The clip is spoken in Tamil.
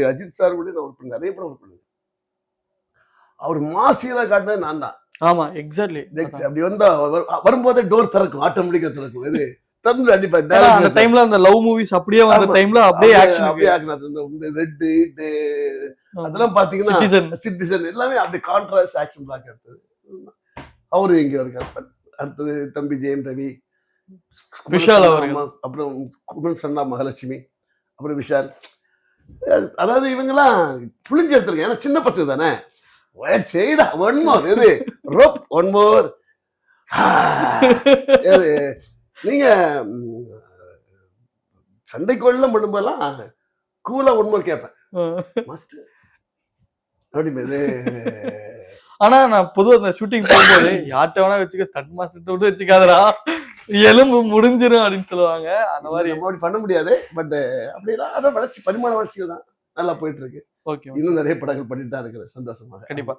அஜித் சார் கூட நான் ஒர்க் நிறைய படம் ஒர்க் பண்ணுவேன். அவர் மாசியலா காட்டினது நான் தான். ஆமா, எக்ஸாக்ட்லி. அப்படி வந்தா வரும்போதே டோர் திறக்கும், ஆட்டோமேட்டிக்கா திறக்கும். இது திறந்து அடிப்பா. அந்த டைம்ல அந்த லவ் மூவிஸ் அப்படியே வந்த டைம்ல அப்படியே ஆக்ஷன் அப்படியே ஆக்குனது. ரெட் அதெல்லாம் பாத்தீங்கன்னா சிட்டிசன் எல்லாமே அப்படியே கான்ட்ராஸ்ட் ஆக்ஷன் பிளாக் எடுத்தது. அவரு இங்க இருக்காரு. அடுத்தது தம்பி ஜெயம் ரவி, விஷால் அவர்கள், அப்புறம் குமல் சன்னா மகாலட்சுமி, அப்புறம் விஷால். அதாவது இவங்கெல்லாம் புளிஞ்சு எடுத்திருக்கேன். ஏன்னா சின்ன பசங்க தானே. செய்டா ஒன் மோர், இது ரோப் ஒன் மோர். நீங்க சண்டைக்குள்ள பண்ணும்போதெல்லாம் கூலா ஒன் மோர் கேட்பேன். மஸ்ட் அப்படி. ஆனா நான் பொதுவா அந்த ஷூட்டிங் போகும்போது யார்கிட்ட வேணா வச்சுக்க, ஸ்டண்ட் மாஸ்டர் விட்டு வச்சுக்காதடா, எலும்பு முடிஞ்சிரும் அப்படின்னு சொல்லுவாங்க. அந்த மாதிரி அப்படி பண்ண முடியாது. பட் அப்படிதான் அதான் வளர்ச்சி, பரிமாண வளர்ச்சிகள் தான் நல்லா போயிட்டு இருக்கு. ஓகே, இன்னும் நிறைய படங்கள் பண்ணிட்டு தான் இருக்கிறேன். சந்தோஷமாக. கண்டிப்பா.